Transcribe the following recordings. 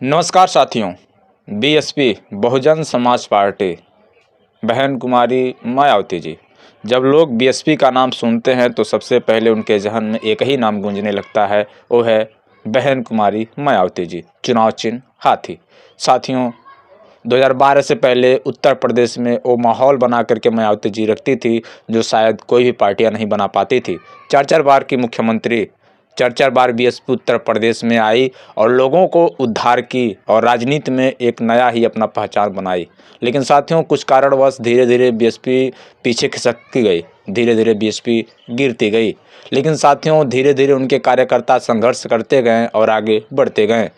नमस्कार साथियों। BSP Bahujan Samaj party बहन कुमारी मायावती जी। जब लोग बीएसपी का नाम सुनते हैं तो सबसे पहले उनके जहन में एक ही नाम गूंजने लगता है, वो है बहन कुमारी मायावती जी। चुनाव चिन्ह हाथी। साथियों, 2012 से पहले उत्तर प्रदेश में वो माहौल बना करके मायावती जी रखती थी जो शायद कोई भी पार्टियां नहीं बना पाती थी। 4 बार की मुख्यमंत्री, 4 बार बीएसपी उत्तर प्रदेश में आई और लोगों को उद्धार की और राजनीति में एक नया ही अपना पहचान बनाई। लेकिन साथियों, कुछ कारणवश धीरे धीरे बीएसपी पीछे खिसकती गई, धीरे धीरे बीएसपी गिरती गई। लेकिन साथियों, धीरे धीरे उनके कार्यकर्ता संघर्ष करते गए और आगे बढ़ते गए।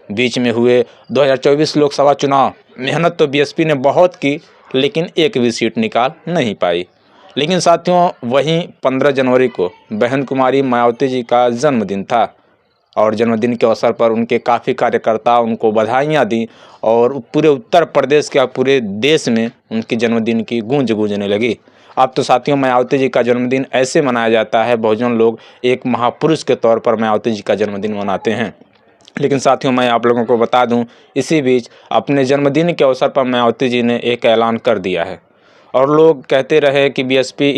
बीच में हुए 2024 लोकसभा चुनाव, मेहनत तो बीएसपी ने बहुत की लेकिन एक भी सीट निकाल नहीं पाई। लेकिन साथियों, वहीं 15 जनवरी को बहन कुमारी मायावती जी का जन्मदिन था और जन्मदिन के अवसर पर उनके काफ़ी कार्यकर्ता उनको बधाइयाँ दी और पूरे उत्तर प्रदेश के पूरे देश में उनके जन्मदिन की गूंज गूंजने लगी। अब तो साथियों, मायावती जी का जन्मदिन ऐसे मनाया जाता है, बहुजन लोग एक महापुरुष के तौर पर मायावती जी का जन्मदिन मनाते हैं। लेकिन साथियों, मैं आप लोगों को बता दूं, इसी बीच अपने जन्मदिन के अवसर पर मायावती जी ने एक ऐलान कर दिया है और लोग कहते रहे कि बीएसपी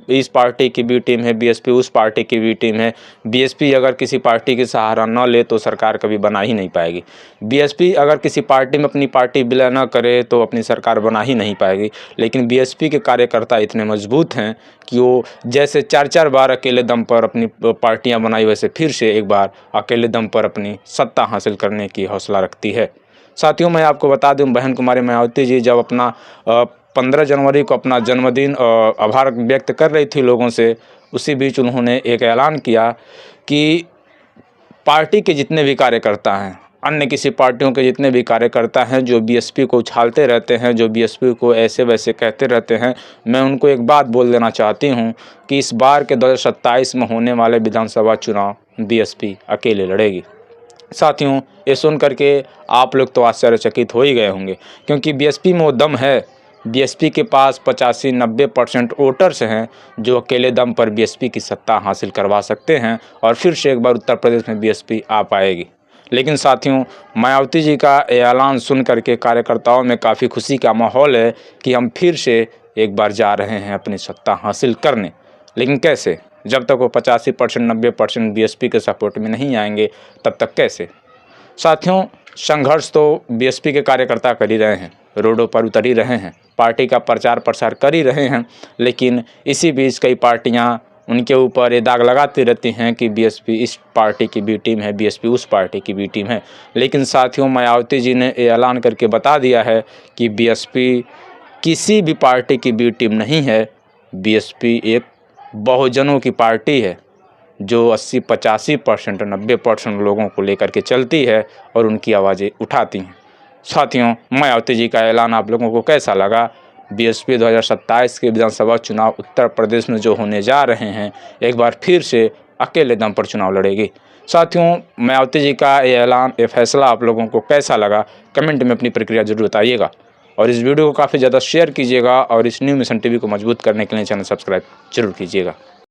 इस पार्टी की बी टीम है, बीएसपी उस पार्टी की बी टीम है। बीएसपी अगर किसी पार्टी की सहारा न ले तो सरकार कभी बना ही नहीं पाएगी। बीएसपी अगर किसी पार्टी में अपनी पार्टी विलय न करे तो अपनी सरकार बना ही नहीं पाएगी। लेकिन बीएसपी के कार्यकर्ता इतने मजबूत हैं कि वो जैसे 4 बार अकेले दम पर अपनी पार्टियां बनाई, वैसे फिर से एक बार अकेले दम पर अपनी सत्ता हासिल करने की हौसला रखती है। साथियों, मैं आपको बता दूं, बहन कुमारी मायावती जी जब अपना 15 जनवरी को अपना जन्मदिन आभार व्यक्त कर रही थी लोगों से, उसी बीच उन्होंने एक ऐलान किया कि पार्टी के जितने भी कार्यकर्ता हैं, अन्य किसी पार्टियों के जितने भी कार्यकर्ता हैं जो बीएसपी को उछालते रहते हैं, जो बीएसपी को ऐसे वैसे कहते रहते हैं, मैं उनको एक बात बोल देना चाहती हूं कि इस बार के 2027 में होने वाले विधानसभा चुनाव बीएसपी अकेले लड़ेगी। साथियों, ये सुन करके आप लोग तो आश्चर्यचकित हो ही गए होंगे, क्योंकि बीएसपी में वो दम है। बीएसपी के पास 85-90% वोटर्स हैं जो अकेले दम पर बीएसपी की सत्ता हासिल करवा सकते हैं और फिर से एक बार उत्तर प्रदेश में बीएसपी आ पाएगी। लेकिन साथियों, मायावती जी का ऐलान सुन करके कार्यकर्ताओं में काफ़ी खुशी का माहौल है कि हम फिर से एक बार जा रहे हैं अपनी सत्ता हासिल करने। लेकिन कैसे? जब तक वो 85% 90% बीएसपी के सपोर्ट में नहीं आएंगे तब तक कैसे? साथियों, संघर्ष तो बीएसपी के कार्यकर्ता कर ही रहे हैं, रोडों पर उतर ही रहे हैं, पार्टी का प्रचार प्रसार कर ही रहे हैं। लेकिन इसी बीच कई पार्टियां उनके ऊपर ये दाग लगाती रहती हैं कि बीएसपी इस पार्टी की बी टीम है, बीएसपी उस पार्टी की बी टीम है। लेकिन साथियों, मायावती जी ने ये ऐलान करके बता दिया है कि बीएसपी किसी भी पार्टी की बी टीम नहीं है। बीएसपी एक बहुजनों की पार्टी है जो 80-85% 90% लोगों को लेकर के चलती है और उनकी आवाज़ें उठाती हैं। साथियों, मायावती जी का ऐलान आप लोगों को कैसा लगा? बीएसपी 2027 के विधानसभा चुनाव उत्तर प्रदेश में जो होने जा रहे हैं, एक बार फिर से अकेले दम पर चुनाव लड़ेगी। साथियों, मायावती जी का ये ऐलान, ये फैसला आप लोगों को कैसा लगा? कमेंट में अपनी प्रतिक्रिया जरूर बताइएगा और इस वीडियो को काफ़ी ज़्यादा शेयर कीजिएगा और इस न्यू मिशन टीवी को मजबूत करने के लिए चैनल सब्सक्राइब जरूर कीजिएगा।